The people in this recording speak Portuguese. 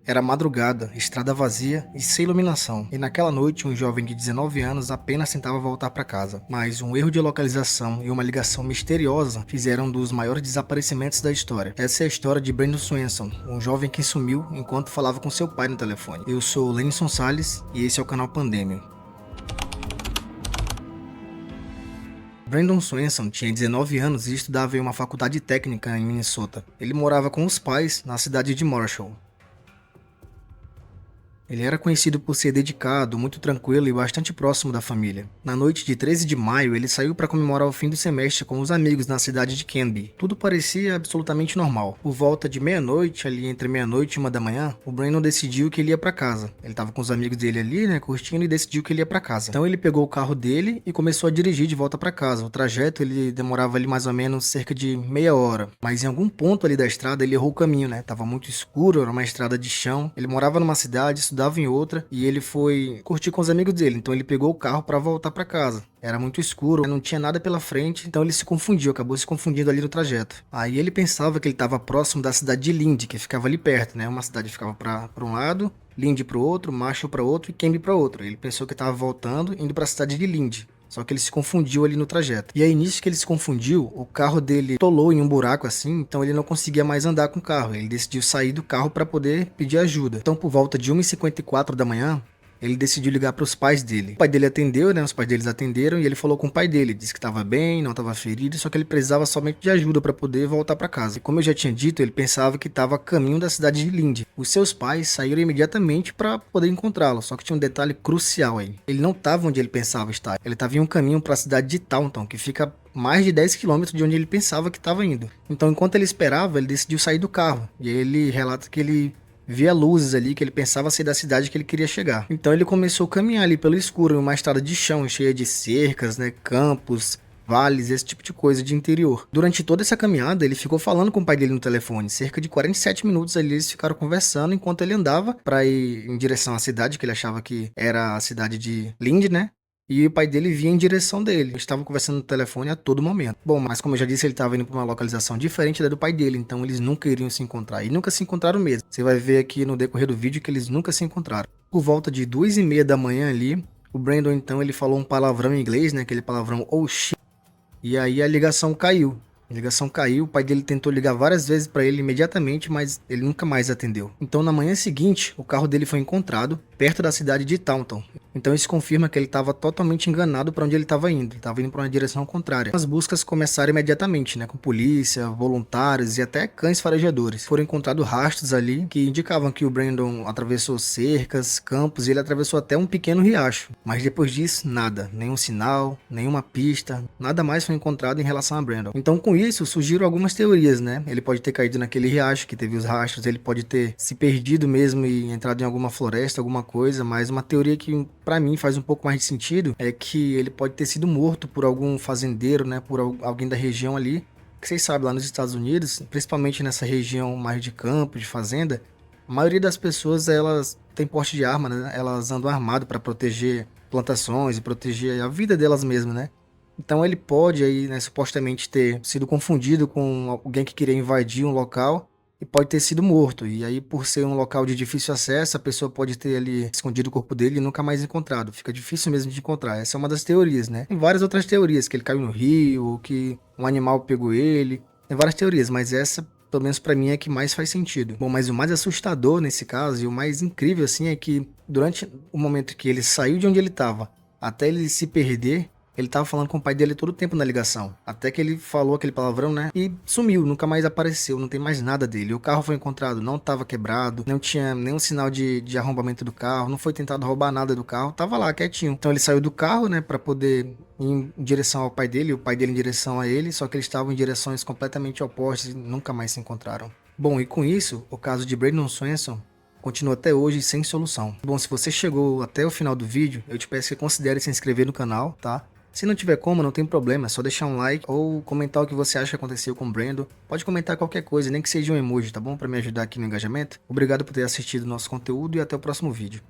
Era madrugada, estrada vazia e sem iluminação, e naquela noite um jovem de 19 anos apenas tentava voltar para casa, mas um erro de localização e uma ligação misteriosa fizeram um dos maiores desaparecimentos da história. Essa é a história de Brandon Swenson, um jovem que sumiu enquanto falava com seu pai no telefone. Eu sou Lenison Salles e esse é o canal Pandemia. Brandon Swenson tinha 19 anos e estudava em uma faculdade técnica em Minnesota. Ele morava com os pais na cidade de Marshall. Ele era conhecido por ser dedicado, muito tranquilo e bastante próximo da família. Na noite de 13 de maio, ele saiu para comemorar o fim do semestre com os amigos na cidade de Canby. Tudo parecia absolutamente normal. Por volta de meia-noite, ali entre meia-noite e 1 da manhã, o Brandon decidiu que ele ia para casa. Ele estava com os amigos dele ali, curtindo, e decidiu que ele ia para casa. Então ele pegou o carro dele e começou a dirigir de volta para casa. O trajeto ele demorava ali mais ou menos cerca de meia hora. Mas em algum ponto ali da estrada ele errou o caminho, Tava muito escuro, era uma estrada de chão. Ele morava numa cidade, estudava em outra, e ele foi curtir com os amigos dele, então ele pegou o carro para voltar para casa. Era muito escuro, não tinha nada pela frente, então ele se confundiu, acabou se confundindo ali no trajeto. Aí ele pensava que ele estava próximo da cidade de Lindy, que ficava ali perto, Uma cidade ficava para um lado, Lindy para o outro, Marshall para outro e Canby para outro. Ele pensou que estava voltando, indo para a cidade de Lindy. Só que ele se confundiu ali no trajeto. E aí, nisso que ele se confundiu, o carro dele tolou em um buraco assim, então ele não conseguia mais andar com o carro. Ele decidiu sair do carro para poder pedir ajuda. Então, por volta de 1h54 da manhã, ele decidiu ligar para os pais dele. O pai dele atendeu, Os pais deles atenderam e ele falou com o pai dele. Disse que estava bem, não estava ferido, só que ele precisava somente de ajuda para poder voltar para casa. E como eu já tinha dito, ele pensava que estava a caminho da cidade de Lindy. Os seus pais saíram imediatamente para poder encontrá-lo, só que tinha um detalhe crucial aí. Ele não estava onde ele pensava estar. Ele estava em um caminho para a cidade de Taunton, que fica mais de 10 quilômetros de onde ele pensava que estava indo. Então, enquanto ele esperava, ele decidiu sair do carro. E aí ele relata que ele via luzes ali, que ele pensava ser da cidade que ele queria chegar. Então ele começou a caminhar ali pelo escuro, em uma estrada de chão, cheia de cercas, campos, vales, esse tipo de coisa de interior. Durante toda essa caminhada, ele ficou falando com o pai dele no telefone. Cerca de 47 minutos ali eles ficaram conversando enquanto ele andava para ir em direção à cidade, que ele achava que era a cidade de Lindy, E o pai dele vinha em direção dele. Eles estavam conversando no telefone a todo momento. Bom, mas como eu já disse, ele estava indo para uma localização diferente da do pai dele. Então eles nunca iriam se encontrar. E nunca se encontraram mesmo. Você vai ver aqui no decorrer do vídeo que eles nunca se encontraram. Por volta de 2h30 da manhã ali, o Brandon então ele falou um palavrão em inglês, Aquele palavrão oh shit. E aí a ligação caiu. A ligação caiu, o pai dele tentou ligar várias vezes para ele imediatamente, mas ele nunca mais atendeu. Então na manhã seguinte, o carro dele foi encontrado perto da cidade de Taunton. Então isso confirma que ele estava totalmente enganado para onde ele estava indo. Ele estava indo para uma direção contrária. As buscas começaram imediatamente, com polícia, voluntários e até cães farejadores. Foram encontrados rastros ali que indicavam que o Brandon atravessou cercas, campos e ele atravessou até um pequeno riacho. Mas depois disso, nada. Nenhum sinal, nenhuma pista, nada mais foi encontrado em relação a Brandon. Então com isso surgiram algumas teorias, Ele pode ter caído naquele riacho que teve os rastros, ele pode ter se perdido mesmo e entrado em alguma floresta, alguma coisa, mas uma teoria que pra mim faz um pouco mais de sentido é que ele pode ter sido morto por algum fazendeiro, por alguém da região ali, que vocês sabem, lá nos Estados Unidos, principalmente nessa região mais de campo, de fazenda, a maioria das pessoas, elas têm porte de arma, Elas andam armadas para proteger plantações e proteger a vida delas mesmas, Então ele pode aí, supostamente ter sido confundido com alguém que queria invadir um local e pode ter sido morto. E aí, por ser um local de difícil acesso, a pessoa pode ter ali escondido o corpo dele e nunca mais encontrado. Fica difícil mesmo de encontrar. Essa é uma das teorias, Tem várias outras teorias, que ele caiu no rio, ou que um animal pegou ele. Tem várias teorias, mas essa, pelo menos pra mim, é a que mais faz sentido. Bom, mas o mais assustador nesse caso, e o mais incrível, assim, é que durante o momento que ele saiu de onde ele estava, até ele se perder, ele tava falando com o pai dele todo o tempo na ligação. Até que ele falou aquele palavrão, E sumiu, nunca mais apareceu, não tem mais nada dele. O carro foi encontrado, não tava quebrado, não tinha nenhum sinal de arrombamento do carro, não foi tentado roubar nada do carro, tava lá, quietinho. Então ele saiu do carro, pra poder ir em direção ao pai dele, o pai dele em direção a ele, só que eles estavam em direções completamente opostas e nunca mais se encontraram. Bom, e com isso, o caso de Brandon Swenson continua até hoje sem solução. Bom, se você chegou até o final do vídeo, eu te peço que considere se inscrever no canal, tá? Se não tiver como, não tem problema, é só deixar um like ou comentar o que você acha que aconteceu com o Brandon. Pode comentar qualquer coisa, nem que seja um emoji, tá bom? Pra me ajudar aqui no engajamento. Obrigado por ter assistido o nosso conteúdo e até o próximo vídeo.